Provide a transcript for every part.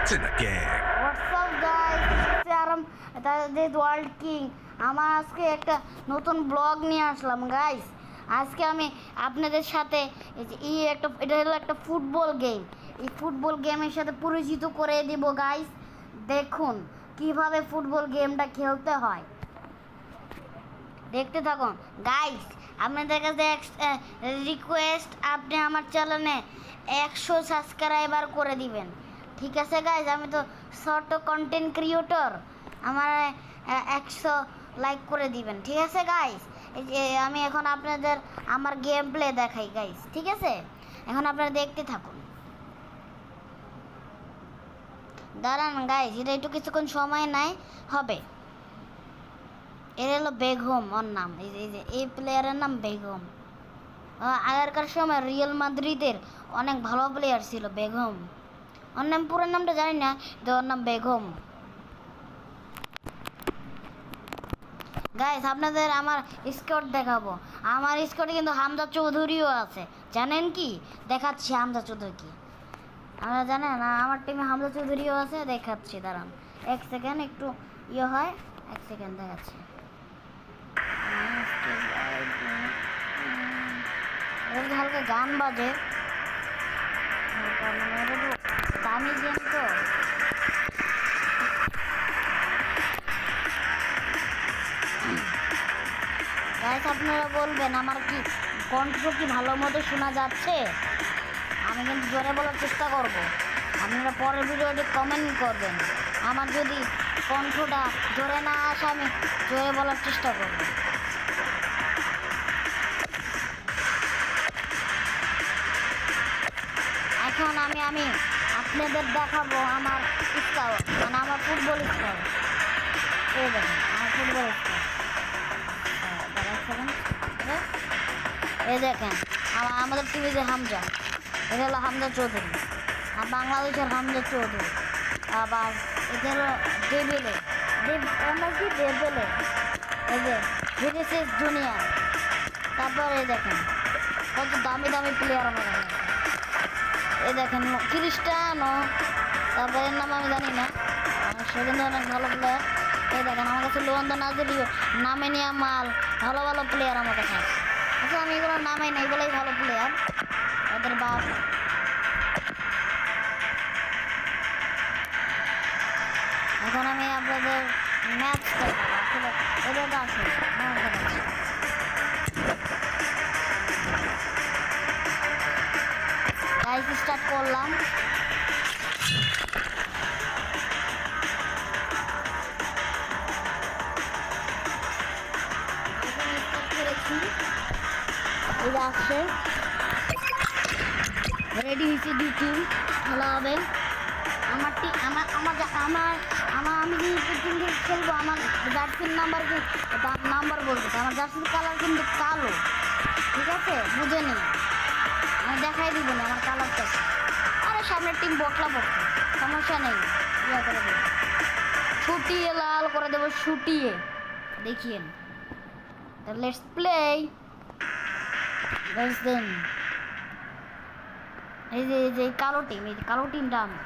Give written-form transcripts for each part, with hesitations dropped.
It's in the gang. What's up guys? আরাম this world king. আমার আজকে একটা নতুন ব্লগ নিয়ে আসলাম গাইস। আজকে আমি আপনাদের সাথে এটা হলো একটা ফুটবল গেম। এই ফুটবল গেমের সাথে পরিচিত করে দেব গাইস। দেখুন কিভাবে ফুটবল গেমটা খেলতে হয়, দেখতে থাকুন গাইস। আপনাদের কাছে রিকোয়েস্ট, আপনি আমার চ্যানেলে 100 সাবস্ক্রাইবার করে দিবেন, ঠিক আছে গাইস? আমি তো শর্ট কন্টেন্ট ক্রিয়েটর, আমার 100 লাইক করে দিবেন, ঠিক আছে গাইস? এই যে আমি এখন আপনাদের আমার গেম প্লে দেখাই গাইস, ঠিক আছে? এখন আপনারা দেখতে থাকুন, দাঁড়ান গাইস, এটা একটু কিছুক্ষণ সময় নাই হবে। এর হলো বেগম, ওর নাম এই প্লেয়ারের নাম বেগম। আগেরকার সময় রিয়াল মাদ্রিদের অনেক ভালো প্লেয়ার ছিল বেগম। ওর নাম পুরো নামটা জানি না, তো ওর নাম বেগম। গাইস আপনাদের আমার স্কোর দেখাবো। আমার স্কোরে কিন্তু হামজা চৌধুরীও আছে, জানেন কি? দেখাচ্ছি হামজা চৌধুরী কি আপনারা জানেন না? আমার টিমে হামজা চৌধুরীও আছে, দেখাচ্ছি, দাঁড়ান 1 সেকেন্ড, একটু হয়, 1 সেকেন্ড দেখাচ্ছি। হালকা গান বাজে, দামি গেম তো। গাইস আপনারা বলবেন আমার কি কণ্ঠ কি ভালো মতো শোনা যাচ্ছে? আমি কিন্তু জোরে বলার চেষ্টা করব, আপনারা পরের ভিডিওটি কমেন্ট করবেন। আমার যদি কণ্ঠটা জোরে না আসে আমি জোরে বলার চেষ্টা করব। এখন আমি আপনাদের দেখাবো আমার স্কোর, মানে আমার ফুটবল স্কোর। এই দেখেন আমার ফুটবল স্কোর, এই দেখেন আমাদের টিভি যে হামজা, এটা হলো হামজা চৌধুরী, আর বাংলাদেশের হামজা চৌধুরী। আবার এটা হলো ডেবেলে, কি ডেবেলে, এই যে ভিনিসিয়াস জুনিয়র। তারপর এই দেখেন কত দামি দামি প্লেয়ার আমার কাছে। এই দেখেন ক্রিস্টানো, তারপর এর নাম আমি জানি না, সেজন্য অনেক ভালো প্লেয়ার। এই দেখেন আমার কাছে লোয়ান্দা নাজরিও, নামেনিয়া মাল, ভালো ভালো প্লেয়ার আমার কাছে। আচ্ছা আমি এগুলো নামাই না, এগুলোই ভালো প্লেয়ার, ওদের বাপ। এখন আমি আপনাদের ম্যাচ দেখাবো, আসলে এদের আছে গাইস, স্টার্ট করলাম। এটা আসছে, রেডি হয়েছে, 2 টিম খেলা হবে। আমার টিম আমি যে টিম খেলবো, আমার জার্সির নাম্বার বলবো, আমার জার্সির কালার কিন্তু কালো, ঠিক আছে? বুঝে নিন, আমি দেখাই দিব না আমার কালারটা। আরে সামনের টিম বটলা, সমস্যা নেই, ইয়া করে দেবো, ছুটিয়ে লাল করে দেবো, ছুটিয়ে দেখিয়েন। Let's play guys. দেন এই যে কালো টিম, এই কালো টিমটা আমার,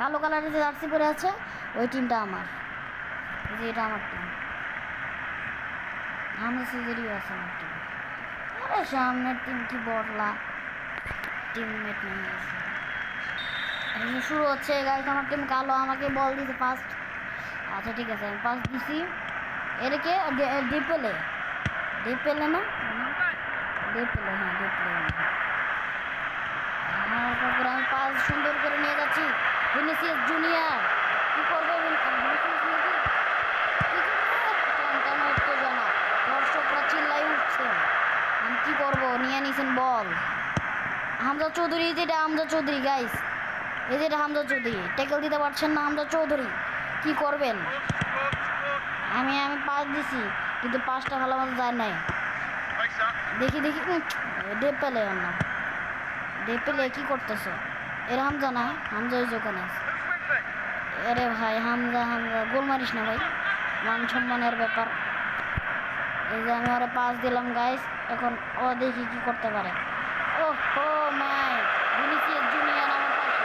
কালো কালারের যে জার্সি পরে আছে ওই টিমটা আমার, এই যে এটা আমার টিম। আমার সিজারিও আছে আমার টিম। আরে সামনের টিম কি বটলা, টিমমেট নিয়ে গেছে। শুরু হচ্ছে গাইস, আমার টিম কালো, আমাকে বল দিছে ফার্স্ট। আচ্ছা ঠিক আছে, আমি পাস দিছি। এরকে ডিপেলে না, ডিপেলে, হ্যাঁ ডিপেলে। আমি পাস সুন্দর করে নিয়ে যাচ্ছি। ভিনিসিয়াস জুনিয়র কি করবে? উত্তেজনা, দর্শকরা চিল্লাই উঠছে, আমি কি করবো? নিয়ে নিছেন বল হামজা চৌধুরী, যেটা হামজা চৌধুরী গাইস, এই যেটা হামজা চৌধুরী, ট্যাকল দিতে পারছেন না হামজা চৌধুরী, কি করবেন? আমি পাস দিছি কিন্তু পাসটা ভালো মতো যায় নাই। দেখি ডেপেলে, ওর নাম ডেপেলে। কি করতেছে? এর হামজা না, হামজা ওই ওখানে আছে। আরে ভাই হামজা গোল মারিস না ভাই, মান সম্মানের ব্যাপার। এই যে আমি ওরা পাস দিলাম গাইস, এখন ও দেখি কি করতে পারে। ও মাই, ভিনিসিয়াস জুনিয়র আমার পাশে,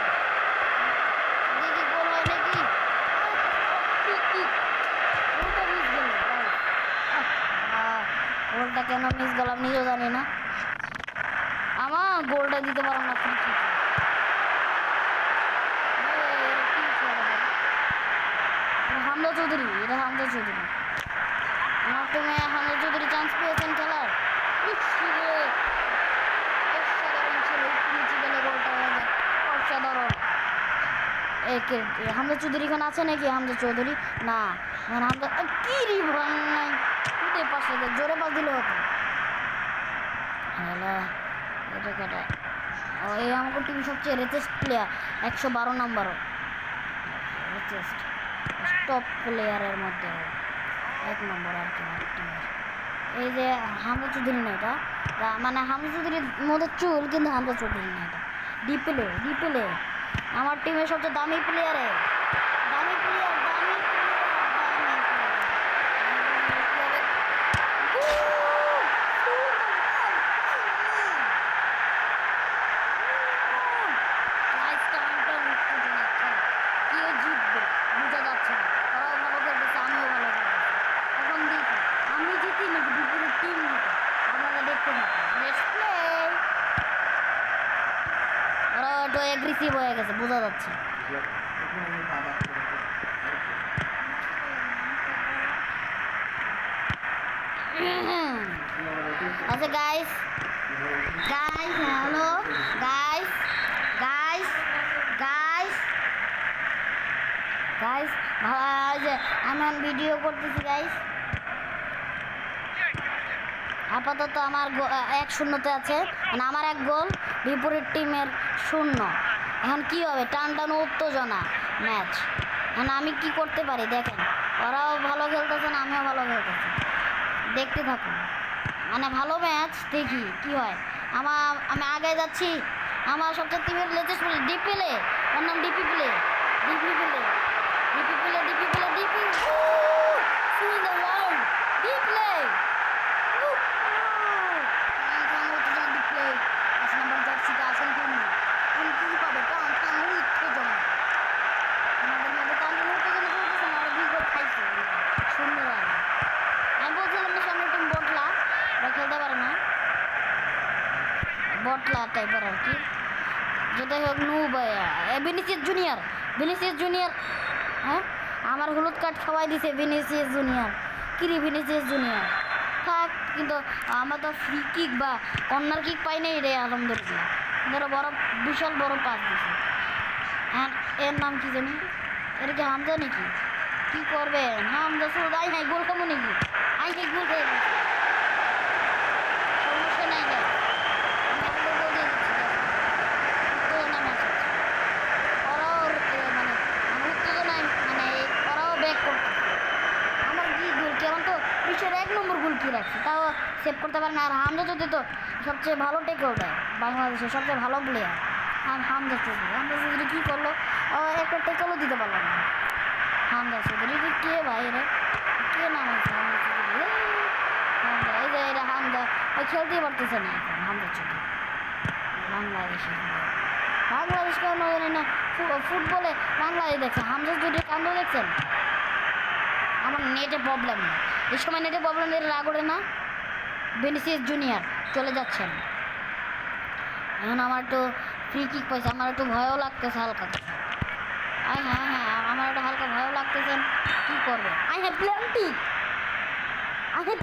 দেখি গোল হয় কেন মিস গেলাম নিজেও জানি না। আমার গোলটা দিতে পারলাম না। হামজা চৌধুরী, এটা হামজা চৌধুরী। আমার টিমে হামজা চৌধুরী চান্স পেয়েছেন খেলার। অসাধারণ ছিল, নিচে গেলে গোলটা হয়ে যায়। অসাধারণ। হামজা চৌধুরী এখন আছে নাকি? হামজা চৌধুরী না, হামজা কি রে ভাই, উঠে পাশে জোরে পাস দিলে হতো। হ্যালো, এটা কেটা? ও এই আমাকে টিম সবচেয়ে রেচেস্ট প্লেয়ার, 112 নম্বরও রেচেস্ট টপ প্লেয়ারের মধ্যে 1 নম্বর আর কি আমার টিমের। এই যে হামজা চৌধুরী না, এটা মানে হামজা চৌধুরীর মধ্যে চুল, কিন্তু হামজা চৌধুরী না, এটা ডিপ্লে। ডিপ্লে আমার টিমের সবচেয়ে দামি প্লেয়ারে, দামি প্লেয়ার, দামি কেউ জিতবে বোঝা যাচ্ছে না। ওরাও ভালো খেলতেছে, আমিও ভালো খেলতেছি। এখন দেখি আমি জিতি নাকি বিপরীত টিম জিতে, আপনারা দেখতে থাকুন। Next play. ওরা একটু অ্যাগ্রেসিভ হয়ে গেছে, বোঝা যাচ্ছে। আচ্ছা guys, guys hello guys, guys guys guys যে আমি ভিডিও করতেছি গাইস। আপাতত আমার 1-0 আছে, মানে আমার 1 গোল, বিপরীত টিমের 0। এখন কি হবে? টান টান উত্তেজনা ম্যাচ। এখন আমি কি করতে পারি দেখেন, ওরাও ভালো খেলতেছে না, আমিও ভালো খেলতেছি, দেখতে থাকুন। মানে ভালো ম্যাচ, দেখি কি হয়। আমি আগে যাচ্ছি। আমার সবচেয়ে টিমের লেটেস্ট প্লে ডিপিলে, ওর নাম DP play, DP play, DP play, DP play, DP swing the world ডিপ্লে। খেলতে পারে না, বটলা টাইপের আর কি, যেটাই হোক। ভিনিসিয়াস জুনিয়র, ভিনিসিয়াস জুনিয়র, হ্যাঁ আমার হলুদ কার্ড খাওয়াই দিছে ভিনিসিয়াস জুনিয়র। কিরি ভিনিসিয়াস জুনিয়র থাক, কিন্তু আমরা তো ফ্রি কিক বা কর্নার কিক পাই নাই রে, আলহামদুলিল্লাহ। ধরো বড়, বিশাল বড় পাস দিছে। আর এর নাম কি জানি? এর কি হামজা নাকি? কি করবে হামজা? শুধু আই নাই গোল খাবো নাকি? আই নাই গোল খেয়ে গেছে, সমস্যা নাই গাইস, ওরাও মানে উত্তেজনায়, মানে ওরাও ব্যাক করতে। আমার কি গোল কেমন তো বিশ্বের 1 নম্বর গোল কি রাখছে, তাও সেভ করতে পারে না। আর হামজা চৌধুরী তো সবচেয়ে ভালো টেকেও দেয়, বাংলাদেশের সবচেয়ে ভালো প্লেয়ার। আর হামজা চৌধুরী কী করলো? একটা টেকেলও দিতে পারলো না। হামজা চৌধুরী কে ভাই রে, কে নাম আছে হামজা চৌধুরী? হামজা, এই যে এটা হামজা, ওই খেলতেই পারতেছে না এখন হামজা চৌধুরী। বাংলাদেশের বাংলাদেশ কেন জানি না, ফুটবলে বাংলাদেশ দেখছে, হামজা চৌধুরী কাণ্ড দেখছেন। আমার নেটে প্রবলেম না, এই সময় নেটে প্রবলেম এর রাগ ওঠে না। ভিনিসিয়াস জুনিয়র চলে যাচ্ছেন। এখন আমার একটু ফ্রি কিক পাইছে, আমার একটু ভয়ও লাগতেছে হালকা। হ্যাঁ হ্যাঁ, আমার একটু হালকা ভয়ও লাগতেছেন। কী করবে? আই হ্যাভ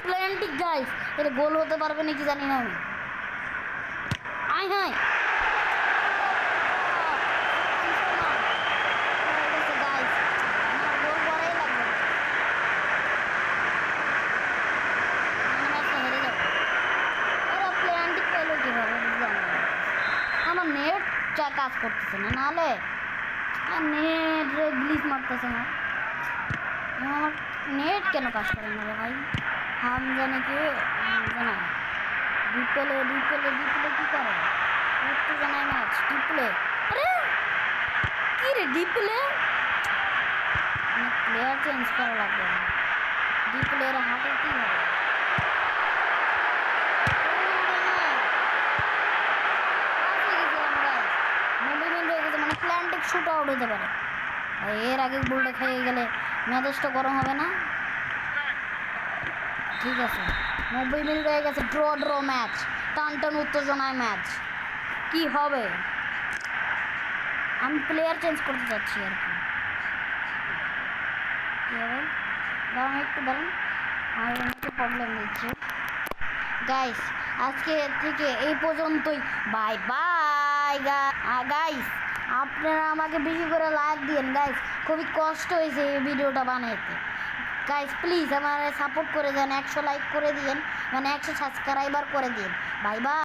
প্ল্যান্টিক গাইস। এটা গোল হতে পারবে নাকি জানি না আমি। হ্যাঁ আমার নেট কাজ করতেছে না, নাহলে নেট গ্লিচ মারতেছে না। আমার নেট কেন কাজ করে না রে ভাই? হামজা নাকি? হামজা না, ডিপ্লে কী করে? একটু জানাই ম্যাচ ডিপ্লে। আরে কী রে ডিপ্লে? প্লেয়ার চেঞ্জ করা লাগবে। ডিপ্লের হাতে কী হবে? প্ল্যান্টিক শুট আউট হতে পারে। এর আগে গোলটা খেয়ে গেলে মেজাজটা গরম হবে না? ঠিক আছে 90 মিনিট হয়ে গেছে, ড্র ম্যাচ, টান উত্তেজনায় ম্যাচ। কি হবে? আমি প্লেয়ার চেঞ্জ করতে চাচ্ছি আর কি। কী হবে? দাঁড়ান একটু দাঁড়ান, আমার একটু প্রবলেম দিচ্ছে। গাইস আজকে থেকে এই পর্যন্তই, বাই বাই গাইস। আপনারা আমাকে বেশি করে লাইক দিন গাইস, খুবই কষ্ট হয়েছে এই ভিডিওটা বানাইতে। গাইস প্লিজ আমার সাপোর্ট করে দেন, 100 লাইক করে দিন, মানে 100 সাবস্ক্রাইবার করে দিন। Bye bye.